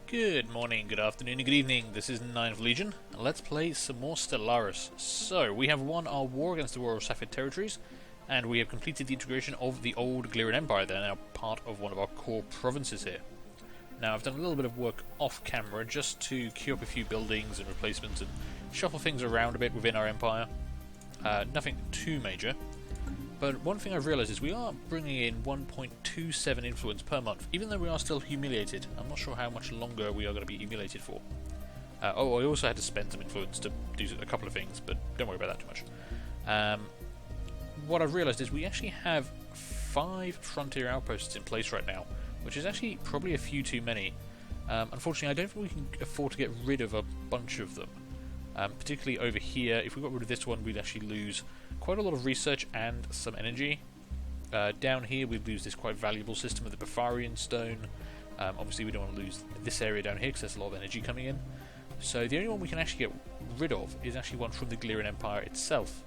Good morning, good afternoon, and good evening. This is Ninth Legion, and let's play some more Stellaris. So, we have won our war against the Royal Sci-fi territories, and we have completed the integration of the old Gliran Empire. They're now part of one of our core provinces here. Now, I've done a little bit of work off-camera just to queue up a few buildings and replacements and shuffle things around a bit within our empire. Nothing too major. But one thing I've realised is we are bringing in 1.27 influence per month, even though we are still humiliated. I'm not sure how much longer we are going to be humiliated for. I also had to spend some influence to do a couple of things, but don't worry about that too much. What I've realised is we actually have 5 frontier outposts in place right now, which is actually probably a few too many. Unfortunately, I don't think we can afford to get rid of a bunch of them. Particularly over here, if we got rid of this one, we'd actually lose quite a lot of research and some energy. Down here, we'd lose this quite valuable system of the Bavarian stone. Obviously, we don't want to lose this area down here because there's a lot of energy coming in. So the only one we can actually get rid of is actually one from the Gliran Empire itself.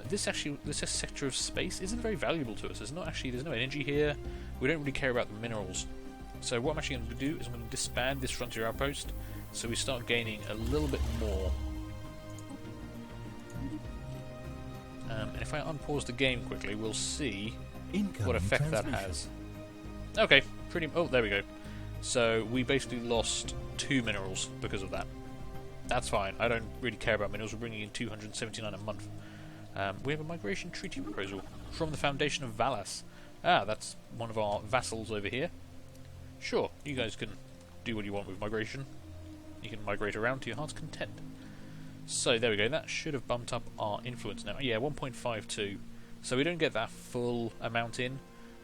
This sector of space isn't very valuable to us. There's no energy here. We don't really care about the minerals. So what I'm actually going to do is I'm going to disband this frontier outpost, so we start gaining a little bit more. And if I unpause the game quickly, we'll see what effect that has. Okay, oh, there we go. So we basically lost 2 minerals because of that. That's fine. I don't really care about minerals. We're bringing in 279 a month. We have a migration treaty proposal from the Foundation of Valas. That's one of our vassals over here. Sure, you guys can do what you want with migration. You can migrate around to your heart's content. So there we go, that should have bumped up our influence now. Yeah, 1.52. So we don't get that full amount in.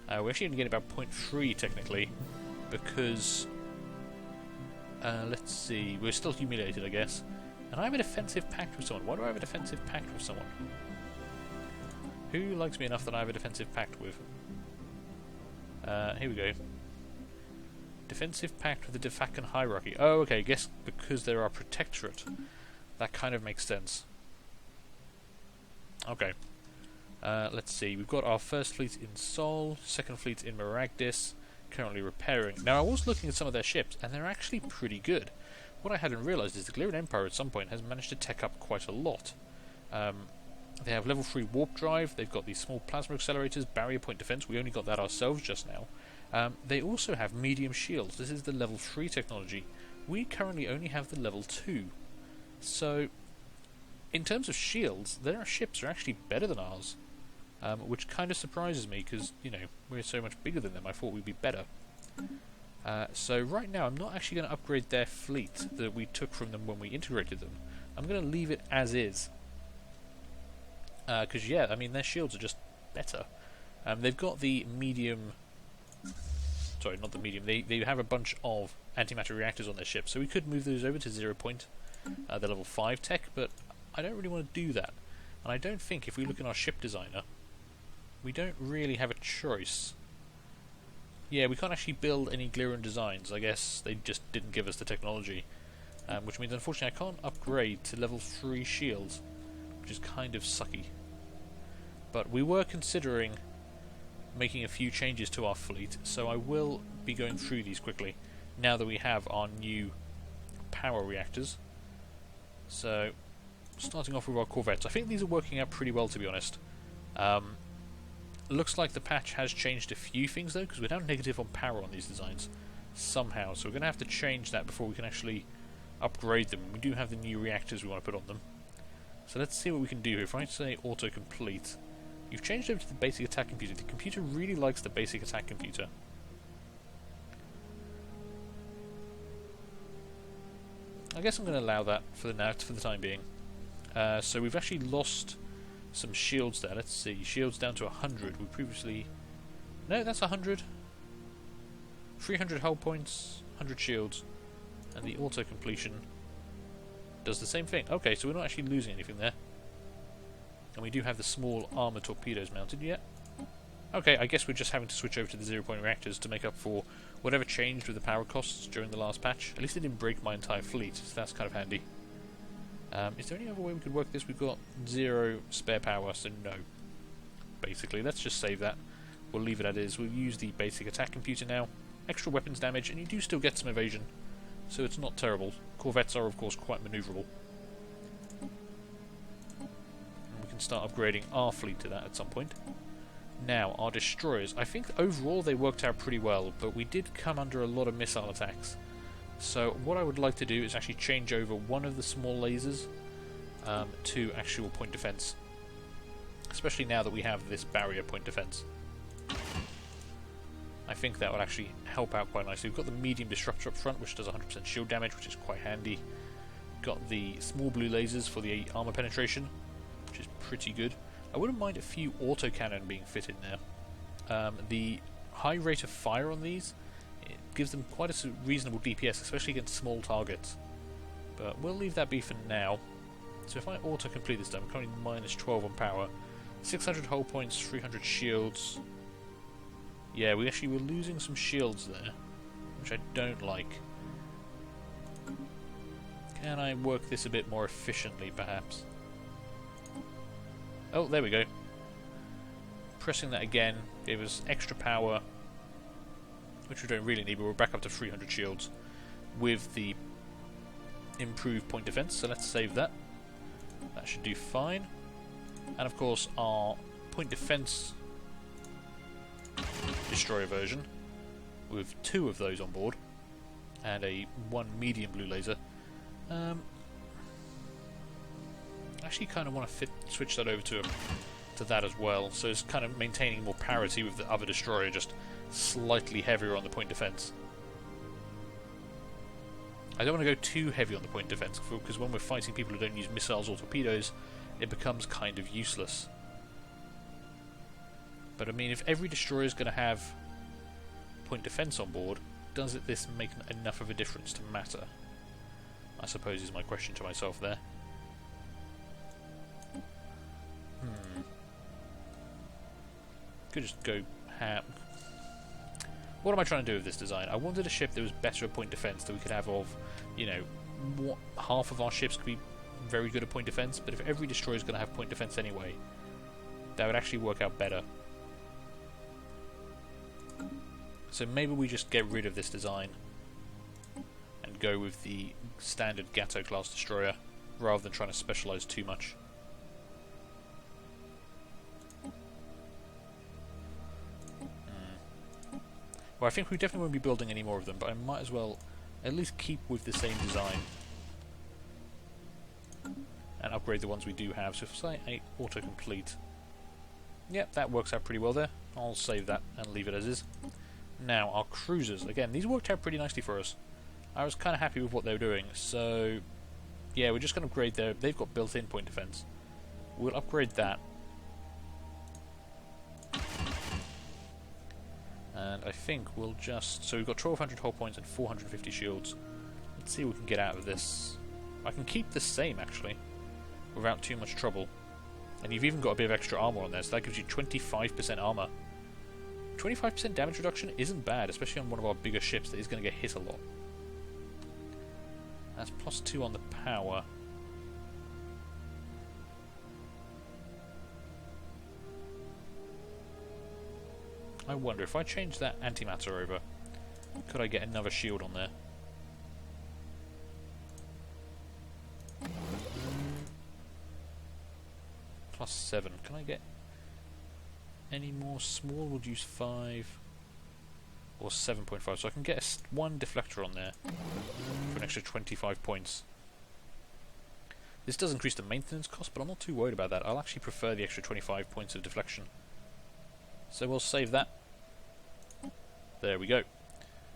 We're actually only getting about 0.3 technically, because let's see, we're still humiliated, I guess. And I have a defensive pact with someone. Why do I have a defensive pact with someone? Who likes me enough that I have a defensive pact with? Here we go. Defensive pact with the Defakan hierarchy. Oh, okay, I guess because they're our protectorate. That kind of makes sense. Okay. Let's see. We've got our first fleet in Sol, second fleet in Maragdis, currently repairing. Now, I was looking at some of their ships, and they're actually pretty good. What I hadn't realised is the Gliran Empire at some point has managed to tech up quite a lot. They have level 3 warp drive, they've got these small plasma accelerators, barrier point defense, we only got that ourselves just now. They also have medium shields. This is the level 3 technology. We currently only have the level 2. So, in terms of shields, their ships are actually better than ours, which kind of surprises me because, you know, we're so much bigger than them. I thought we'd be better. So right now, I'm not actually going to upgrade their fleet that we took from them when we integrated them. I'm going to leave it as is. Because, yeah, I mean, their shields are just better. They've got the medium... Sorry, not the medium. They have a bunch of antimatter reactors on their ship, so we could move those over to 0 point. The level 5 tech, but I don't really want to do that. And I don't think, if we look at our ship designer, we don't really have a choice. Yeah, we can't actually build any Gliran designs. I guess they just didn't give us the technology. Which means, unfortunately, I can't upgrade to level 3 shields, which is kind of sucky. But we were considering making a few changes to our fleet, so I will be going through these quickly, now that we have our new power reactors. So, starting off with our corvettes. I think these are working out pretty well, to be honest. Looks like the patch has changed a few things, though, because we're now negative on power on these designs, somehow. So we're going to have to change that before we can actually upgrade them. We do have the new reactors we want to put on them. So let's see what we can do here. If I say auto-complete, you've changed over to the basic attack computer. The computer really likes the basic attack computer. I guess I'm going to allow that for the time being. So we've actually lost some shields there. Let's see. Shields down to 100. We previously... No, that's 100. 300 hull points, 100 shields. And the auto-completion does the same thing. Okay, so we're not actually losing anything there. And we do have the small armor torpedoes mounted yet. Okay, I guess we're just having to switch over to the 0 point reactors to make up for whatever changed with the power costs during the last patch. At least it didn't break my entire fleet, so that's kind of handy. Is there any other way we could work this? We've got 0 spare power, so no. Basically, let's just save that. We'll leave it as is. We'll use the basic attack computer now. Extra weapons damage, and you do still get some evasion. so it's not terrible. Corvettes are, of course, quite manoeuvrable. And we can start upgrading our fleet to that at some point. Now, our destroyers. I think overall they worked out pretty well, but we did come under a lot of missile attacks. So what I would like to do is actually change over one of the small lasers to actual point defense. Especially now that we have this barrier point defense. I think that would actually help out quite nicely. We've got the medium disruptor up front, which does 100% shield damage, which is quite handy. Got the small blue lasers for the armor penetration, which is pretty good. I wouldn't mind a few autocannon being fitted there. The high rate of fire on these, it gives them quite a reasonable DPS, especially against small targets. But we'll leave that be for now. So if I auto-complete this time, I'm currently minus 12 on power. 600 hull points, 300 shields. Yeah, we actually were losing some shields there, which I don't like. Can I work this a bit more efficiently, perhaps? Oh, there we go. Pressing that again gave us extra power, which we don't really need, but we're back up to 300 shields with the improved point defense, so let's save that. That should do fine. And of course our point defense destroyer version with 2 of those on board and a 1 medium blue laser. Actually kind of want to switch that over to that as well, so it's kind of maintaining more parity with the other destroyer, just slightly heavier on the point defense. I don't want to go too heavy on the point defense, because when we're fighting people who don't use missiles or torpedoes, it becomes kind of useless. But I mean, if every destroyer is going to have point defense on board, does this make enough of a difference to matter? I suppose is my question to myself there. Could just go ham. What am I trying to do with this design? I wanted a ship that was better at point defense, that we could have of, you know, half of our ships could be very good at point defense, but if every destroyer is going to have point defense anyway, that would actually work out better. So maybe we just get rid of this design and go with the standard Gato class destroyer rather than trying to specialise too much. Well, I think we definitely won't be building any more of them, but I might as well at least keep with the same design and upgrade the ones we do have. So if I say autocomplete, yep, that works out pretty well there. I'll save that and leave it as is. Now, our cruisers. Again, these worked out pretty nicely for us. I was kind of happy with what they were doing, so yeah, we're just going to upgrade their... They've got built-in point defense. We'll upgrade that. And I think we'll just... So we've got 1200 hull points and 450 shields. Let's see what we can get out of this. I can keep the same, actually, without too much trouble. And you've even got a bit of extra armor on there, so that gives you 25% armor. 25% damage reduction isn't bad, especially on one of our bigger ships that is going to get hit a lot. That's +2 on the power. I wonder, if I change that antimatter over, could I get another shield on there? +7. Can I get any more small? Would use 5 or 7.5, so I can get one deflector on there for an extra 25 points. This does increase the maintenance cost, but I'm not too worried about that. I'll actually prefer the extra 25 points of deflection. So we'll save that. There we go.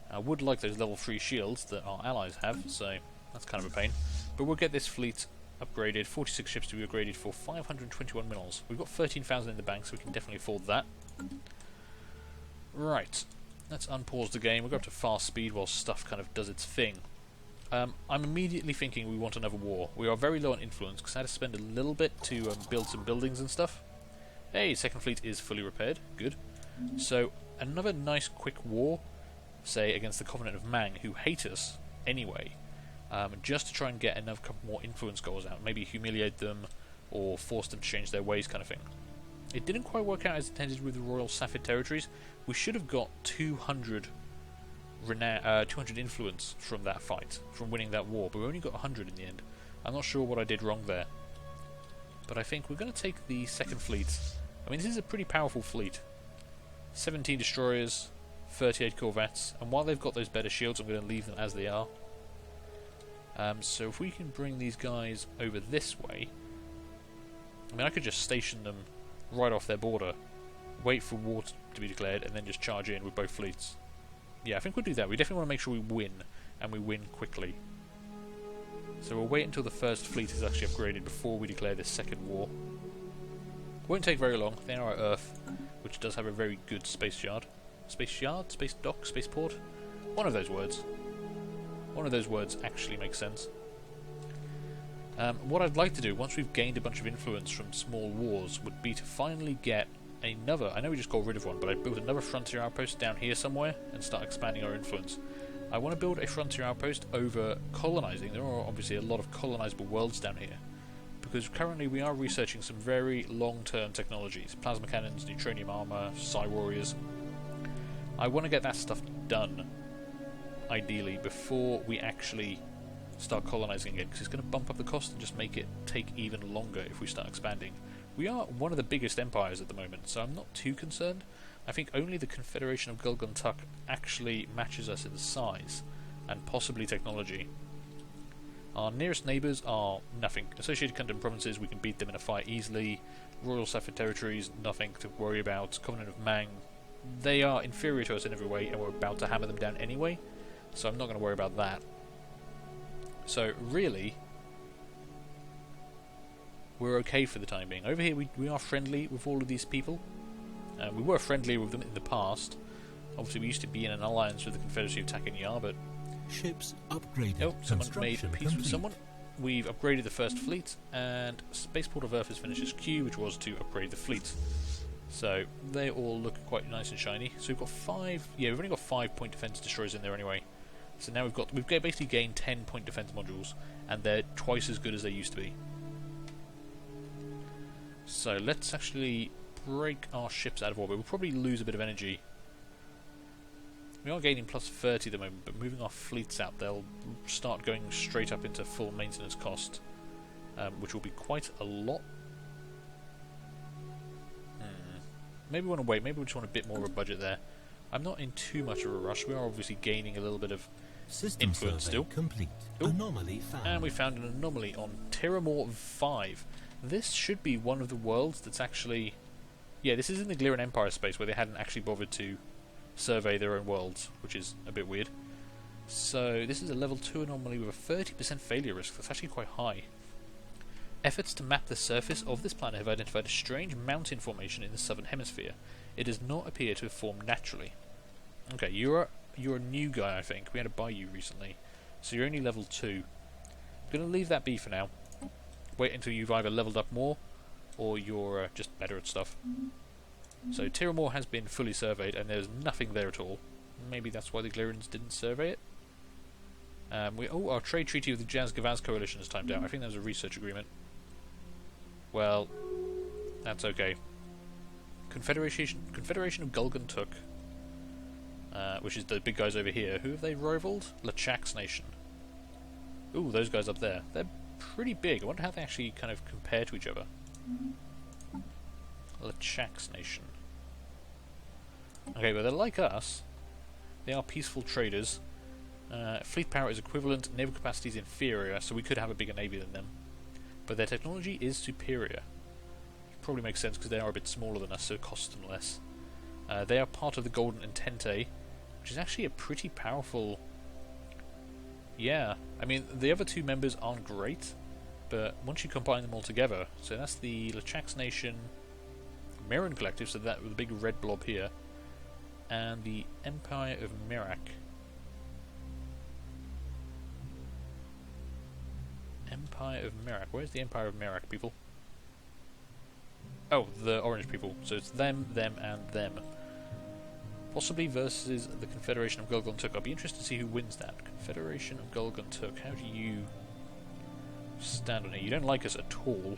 I would like those level 3 shields that our allies have, so that's kind of a pain. But we'll get this fleet upgraded, 46 ships to be upgraded for 521 mils. We've got 13,000 in the bank, so we can definitely afford that. Right, let's unpause the game. We'll go up to fast speed while stuff kind of does its thing. I'm immediately thinking we want another war. We are very low on influence, because I had to spend a little bit to build some buildings and stuff. Hey, second fleet is fully repaired. Good. So, another nice quick war, say, against the Covenant of Mang, who hate us anyway. Just to try and get another couple more influence goals out. Maybe humiliate them, or force them to change their ways, kind of thing. It didn't quite work out as intended with the Royal Safed Territories. We should have got 200 200 influence from that fight, from winning that war, but we only got 100 in the end. I'm not sure what I did wrong there. But I think we're going to take the second fleet. I mean, this is a pretty powerful fleet. 17 destroyers, 38 corvettes, and while they've got those better shields, I'm going to leave them as they are. So if we can bring these guys over this way, I mean, I could just station them right off their border, wait for war to be declared, and then just charge in with both fleets. Yeah, I think we'll do that. We definitely want to make sure we win, and we win quickly. So we'll wait until the first fleet is actually upgraded before we declare this second war. Won't take very long. They are at Earth, which does have a very good space yard. Space yard? Space dock? Space port? One of those words. One of those words actually makes sense. What I'd like to do, once we've gained a bunch of influence from small wars, would be to finally get another... I know we just got rid of one, but I built another frontier outpost down here somewhere and start expanding our influence. I want to build a frontier outpost over colonizing. There are obviously a lot of colonizable worlds down here, because currently we are researching some very long-term technologies. Plasma cannons, neutronium armor, Psi warriors. I want to get that stuff done, ideally, before we actually start colonizing again, because it's going to bump up the cost and just make it take even longer if we start expanding. We are one of the biggest empires at the moment, so I'm not too concerned. I think only the Confederation of Gulguntuk actually matches us in size, and possibly technology. Our nearest neighbours are nothing. Associated Kingdom provinces, we can beat them in a fight easily. Royal Sci-fi territories, nothing to worry about. Covenant of Mang, they are inferior to us in every way, and we're about to hammer them down anyway, so I'm not going to worry about that. So really, we're okay for the time being. Over here we are friendly with all of these people. We were friendly with them in the past. Obviously we used to be in an alliance with the Confederacy of Takenyar, but... Ships upgraded. Oh, someone made peace with someone. We've upgraded the first fleet, and Spaceport of Earth has finished its queue, which was to upgrade the fleet. So they all look quite nice and shiny. So we've got 5... Yeah, we've only got 5 point defense destroyers in there anyway. So now we've basically gained 10 point defense modules, and they're twice as good as they used to be. So let's actually break our ships out of orbit. We'll probably lose a bit of energy. We are gaining plus 30 at the moment, but moving our fleets out, they'll start going straight up into full maintenance cost, which will be quite a lot. Maybe we want to wait. Maybe we just want a bit more of a budget there. I'm not in too much of a rush. We are obviously gaining a little bit of influence still. Complete. Anomaly found. And we found an anomaly on Tiramore 5. This should be one of the worlds that's actually... Yeah, this is in the Gliran Empire space where they hadn't actually bothered to survey their own worlds, which is a bit weird. So this is a level 2 anomaly with a 30% failure risk. That's actually quite high. Efforts to map the surface of this planet have identified a strange mountain formation in the southern hemisphere. It does not appear to have formed naturally. Okay, you're a new guy, I think. We had to buy you recently. So you're only level 2. I'm going to leave that be for now. Wait until you've either leveled up more, or you're just better at stuff. So Tiramore has been fully surveyed, and there's nothing there at all. Maybe that's why the Glirans didn't survey it. Our trade treaty with the Jaz-Gavaz coalition has timed out. I think that was a research agreement. Well, that's okay. Confederation of Gulguntuk, which is the big guys over here. Who have they rivaled? Lechak's nation. Ooh, those guys up there. They're pretty big. I wonder how they actually kind of compare to each other. Lechak's nation. Okay, but they're like us. They are peaceful traders. Fleet power is equivalent, naval capacity is inferior, so we could have a bigger navy than them. But their technology is superior. Probably makes sense because they are a bit smaller than us, so it costs them less. They are part of the Golden Entente, which is actually a pretty powerful... Yeah, I mean, the other two members aren't great, but once you combine them all together, so that's the Lechak's Nation, Mirren Collective, so that with the big red blob here, and the Empire of Mirak. Empire of Mirak. Where's the Empire of Mirak, people? Oh, the orange people. So it's them, and them. Possibly versus the Confederation of Gulguntuk. I'll be interested to see who wins that. Confederation of Gulguntuk. How do you stand on it? You don't like us at all.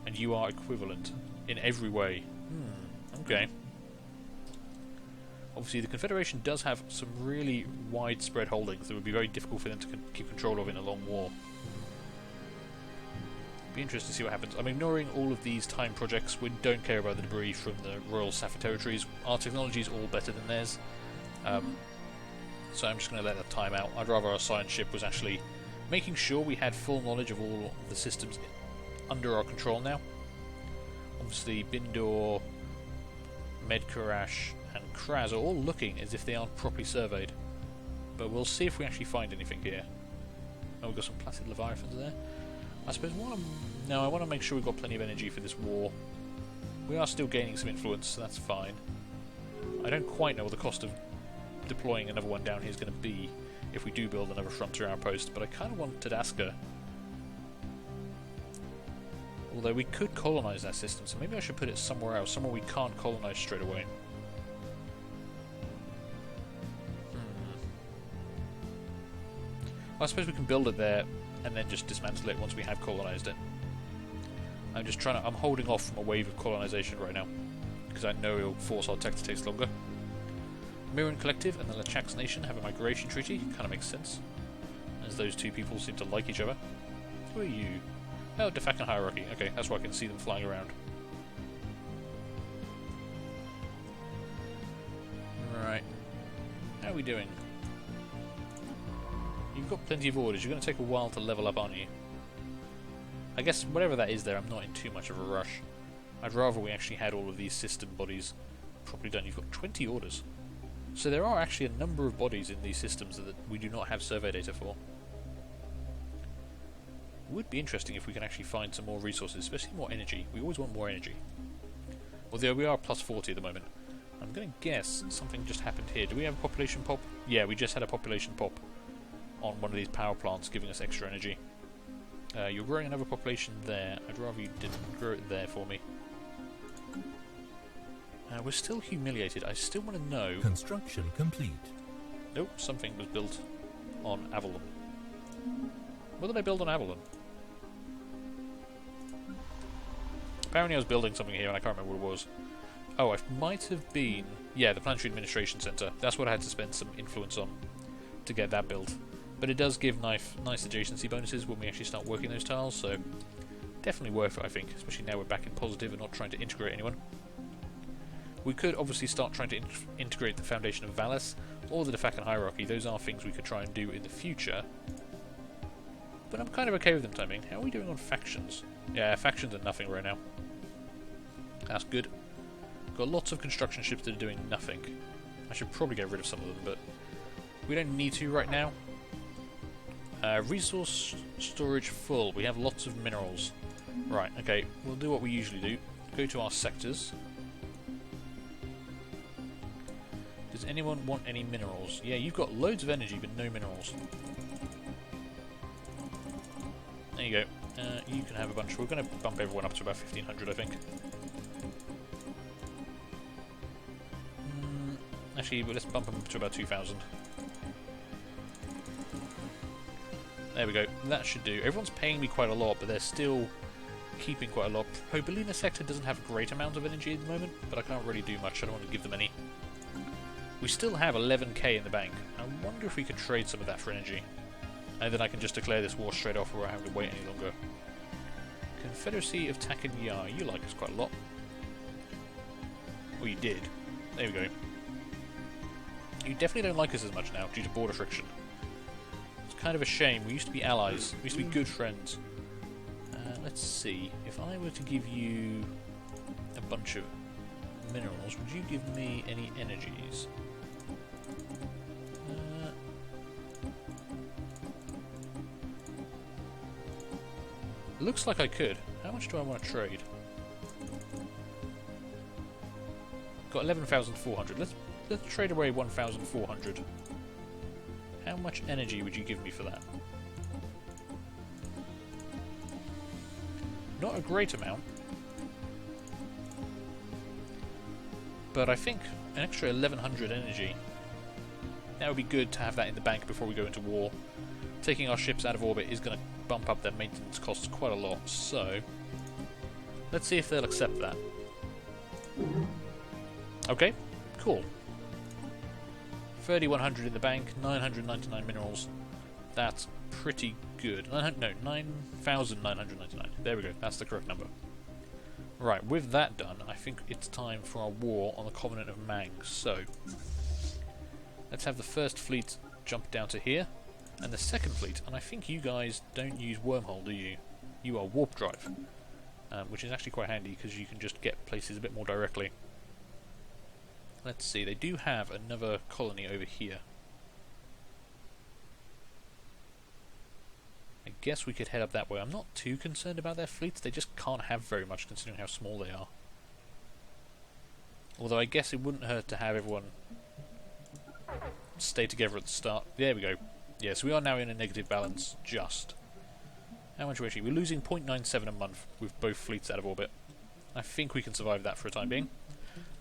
And you are equivalent in every way. Okay. Obviously, the Confederation does have some really widespread holdings that would be very difficult for them to keep control of in a long war. Be interested to see what happens. I'm ignoring all of these time projects. We don't care about the debris from the Royal Sci-fi territories. Our technology is all better than theirs. So I'm just going to let that time out. I'd rather our science ship was actually making sure we had full knowledge of all of the systems under our control now. Obviously, Bindor, Medkarash, and Kraz are all looking as if they aren't properly surveyed. But we'll see if we actually find anything here. Oh, we've got some Placid Leviathans there. I suppose I want to make sure we've got plenty of energy for this war. We are still gaining some influence, so that's fine. I don't quite know what the cost of deploying another one down here is going to be if we do build another frontier outpost, but I kind of want Tadasca. Although we could colonise that system, so maybe I should put it somewhere else, somewhere we can't colonise straight away. I suppose we can build it there and then just dismantle it once we have colonised it. I'm holding off from a wave of colonisation right now, because I know it'll force our tech to take longer. Mirren Collective and the Lachax Nation have a migration treaty, kind of makes sense, as those two people seem to like each other. Who are you? Oh, Defacan Hierarchy. Okay, that's why I can see them flying around. Right. How are we doing? You've got plenty of orders. You're going to take a while to level up, aren't you? I guess whatever that is there, I'm not in too much of a rush. I'd rather we actually had all of these system bodies properly done. You've got 20 orders. So there are actually a number of bodies in these systems that we do not have survey data for. It would be interesting if we can actually find some more resources, especially more energy. We always want more energy. Although we are plus 40 at the moment. I'm going to guess something just happened here. Do we have a population pop? Yeah, we just had a population pop on one of these power plants, giving us extra energy. You're growing another population there. I'd rather you didn't grow it there for me. We're still humiliated. I still want to know... Construction complete. Nope, something was built on Avalon. What did I build on Avalon? Apparently I was building something here and I can't remember what it was. Oh, it might have been... Yeah, the Planetary Administration Centre. That's what I had to spend some influence on to get that built. But it does give nice adjacency bonuses when we actually start working those tiles, so definitely worth it, I think, especially now we're back in positive and not trying to integrate anyone. We could obviously start trying to integrate the Foundation of Valis or the Defacan Hierarchy. Those are things we could try and do in the future. But I'm kind of okay with them timing. How are we doing on factions? Yeah, factions are nothing right now. That's good. Got lots of construction ships that are doing nothing. I should probably get rid of some of them, but we don't need to right now. Resource storage full. We have lots of minerals. Right, okay, we'll do what we usually do. Go to our sectors. Does anyone want any minerals? Yeah, you've got loads of energy, but no minerals. There you go. You can have a bunch. We're going to bump everyone up to about 1,500, I think. Actually, let's bump them up to about 2,000. There we go. That should do. Everyone's paying me quite a lot, but they're still keeping quite a lot. Hobalina sector doesn't have a great amount of energy at the moment, but I can't really do much. I don't want to give them any. We still have 11k in the bank. I wonder if we could trade some of that for energy. And then I can just declare this war straight off without having to wait any longer. Confederacy of Takan Yar. You like us quite a lot. Well, you did. There we go. You definitely don't like us as much now due to border friction. Kind of a shame. We used to be allies. We used to be good friends. Let's see. If I were to give you a bunch of minerals, would you give me any energies? Looks like I could. How much do I want to trade? Got 11,400. Let's trade away 1,400. How much energy would you give me for that? Not a great amount. But I think an extra 1,100 energy. That would be good to have that in the bank before we go into war. Taking our ships out of orbit is going to bump up their maintenance costs quite a lot, so... let's see if they'll accept that. Okay, cool. 3,100 in the bank, 999 minerals. That's pretty good. 9,999. There we go, that's the correct number. Right, with that done, I think it's time for our war on the Covenant of Mang. So, let's have the first fleet jump down to here, and the second fleet, and I think you guys don't use wormhole, do you? You are warp drive, which is actually quite handy because you can just get places a bit more directly. Let's see, they do have another colony over here. I guess we could head up that way. I'm not too concerned about their fleets, they just can't have very much considering how small they are. Although I guess it wouldn't hurt to have everyone stay together at the start. There we go. Yes, we are now in a negative balance, just. How much are we actually? We're losing 0.97 a month with both fleets out of orbit. I think we can survive that for a time being.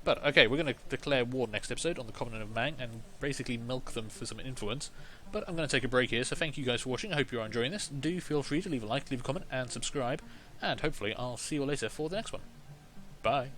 But, okay, we're going to declare war next episode on the Covenant of Mang and basically milk them for some influence. But I'm going to take a break here, so thank you guys for watching. I hope you are enjoying this. Do feel free to leave a like, leave a comment, and subscribe. And hopefully I'll see you all later for the next one. Bye.